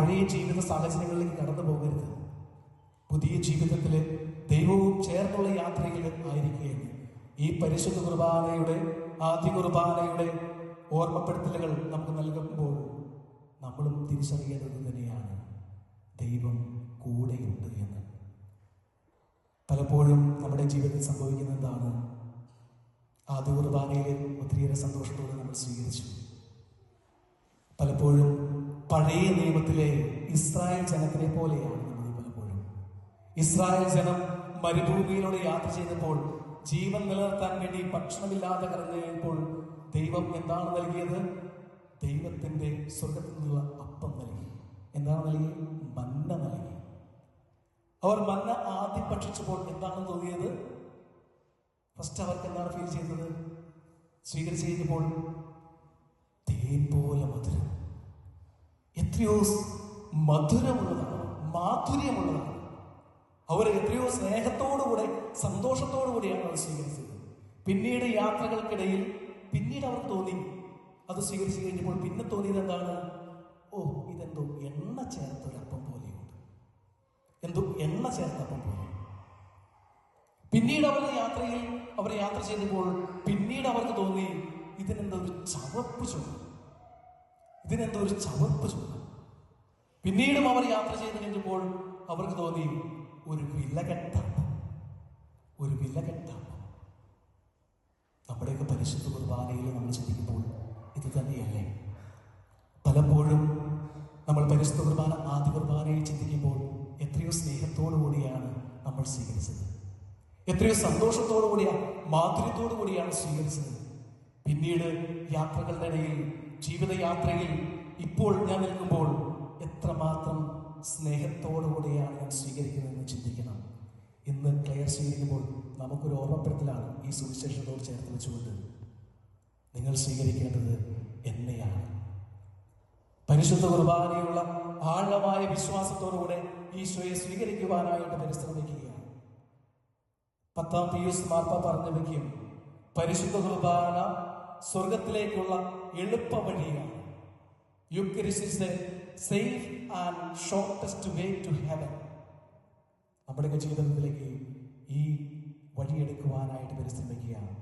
പഴയ ജീവിത സാഹചര്യങ്ങളിലേക്ക് കടന്നു പോകരുത്. പുതിയ ജീവിതത്തിൽ ദൈവവും ചേർന്നുള്ള യാത്രയിൽ ആയിരിക്കുകയാണ്. ഈ പരിശുദ്ധ കുർബാനയുടെ ആദ്യ കുർബാനയുടെ ഓർമ്മപ്പെടുത്തലുകൾ നമുക്ക് നൽകുമ്പോൾ നമ്മളും തിരിച്ചറിയേണ്ടത് തന്നെയാണ് ദൈവം കൂടെയുണ്ട് എന്ന്. പലപ്പോഴും നമ്മുടെ ജീവിതത്തിൽ സംഭവിക്കുന്ന എന്താണ്? ആദ്യ കുർബാനയിൽ ഒത്തിരിയേറെ സന്തോഷത്തോടെ നമ്മൾ സ്വീകരിച്ചു. പലപ്പോഴും പഴയ നിയമത്തിലെ ഇസ്രായേൽ ജനത്തിനെ പോലെയാണ് നമ്മൾ പലപ്പോഴും. ഇസ്രായേൽ ജനം മരുഭൂമിയിലൂടെ യാത്ര ചെയ്തപ്പോൾ ജീവൻ നിലനിർത്താൻ വേണ്ടി ഭക്ഷണമില്ലാതെ കടന്നു കഴിഞ്ഞപ്പോൾ ദൈവം എന്താണ് നൽകിയത്? ദൈവത്തിന്റെ സ്വർഗത്തിൽ നിന്നുള്ള അപ്പം നൽകി. എന്താണ് നൽകി? മന്ന നൽകി. അവർ മന്ന ആദ്യം ഭക്ഷിച്ചപ്പോൾ എന്താണ് തോന്നിയത്? ഫസ്റ്റ് അവർക്ക് എന്താണ് ഫീൽ ചെയ്തത്? സ്വീകരിച്ചു കഴിഞ്ഞപ്പോൾ തേൻ പോലെ മധുരം, എത്രയോ മധുരമുള്ളതാണ്, മാധുര്യമുള്ളതാണ്. അവർ എത്രയോ സ്നേഹത്തോടുകൂടെ സന്തോഷത്തോടുകൂടിയാണ് അത് സ്വീകരിച്ചത്. പിന്നീട് യാത്രകൾക്കിടയിൽ പിന്നീട് അവർക്ക് തോന്നി, അത് സ്വീകരിച്ചു കഴിഞ്ഞപ്പോൾ പിന്നെ തോന്നിയത് എന്താണ്? ഓ, ഇതെന്തോ എണ്ണ ചേർത്തൊരപ്പം പോലെയുണ്ട്, എന്തോ എണ്ണ ചേർത്തപ്പം പോലെ. പിന്നീട് അവർ യാത്ര ചെയ്തപ്പോൾ പിന്നീട് അവർക്ക് തോന്നി, ഇതിനെന്തോ ഒരു ചവപ്പ് ചുവ, ഇതിനെന്തോ ഒരു ചവപ്പ് ചുവ. പിന്നീടും അവർ യാത്ര ചെയ്ത് കഴിഞ്ഞപ്പോൾ അവർക്ക് തോന്നി, ഒരു വിലകെട്ടപ്പം, ഒരു വിലകെട്ടപ്പം. നമ്മുടെയൊക്കെ പരിശുദ്ധ കുർബാനയിൽ നമ്മൾ ചിന്തിക്കുമ്പോൾ ഇത് തന്നെയല്ലേ? പലപ്പോഴും നമ്മൾ പരിശുദ്ധ കുർബാന ആദ്യ കുർബാനയിൽ ചിന്തിക്കുമ്പോൾ എത്രയോ സ്നേഹത്തോടു കൂടിയാണ് നമ്മൾ സ്വീകരിച്ചത്, എത്രയോ സന്തോഷത്തോടു കൂടിയാണ്, മാധുര്യത്തോടു കൂടിയാണ് സ്വീകരിച്ചത്. പിന്നീട് യാത്രകളുടെ ഇടയിൽ, ജീവിതയാത്രയിൽ ഇപ്പോൾ ഞാൻ നിൽക്കുമ്പോൾ എത്രമാത്രം സ്നേഹത്തോടു കൂടിയാണ് ഞാൻ സ്വീകരിക്കുന്നതെന്ന് ചിന്തിക്കണം. ഇന്ന് ക്ലെയർ സ്വീകരിക്കുമ്പോൾ നമുക്കൊരു ഓർമ്മപ്പെടുത്തലാണ് ഈ സുവിശേഷത്തോട് ചേർത്ത് വെച്ചുകൊണ്ട്, നിങ്ങൾ സ്വീകരിക്കേണ്ടത് എന്നെയാണ്. പരിശുദ്ധ കുർബാനയുള്ള ആഴമായ വിശ്വാസത്തോടുകൂടെ ഈശോയെ സ്വീകരിക്കുവാനായിട്ട് പരിശ്രമിക്കുകയാണ്. 10-ാം പീയൂസ് മാർപ്പാപ്പ പറഞ്ഞു വയ്ക്കും, പരിശുദ്ധ കുർബാന സ്വർഗത്തിലേക്കുള്ള എളുപ്പ വഴിയാണ്. Eucharist is the safe and shortest way to heaven. നമ്മുടെ ജീവിതത്തിലേക്ക് ഈ വഴിയെടുക്കുവാനായിട്ട് പരിശ്രമിക്കുകയാണ്.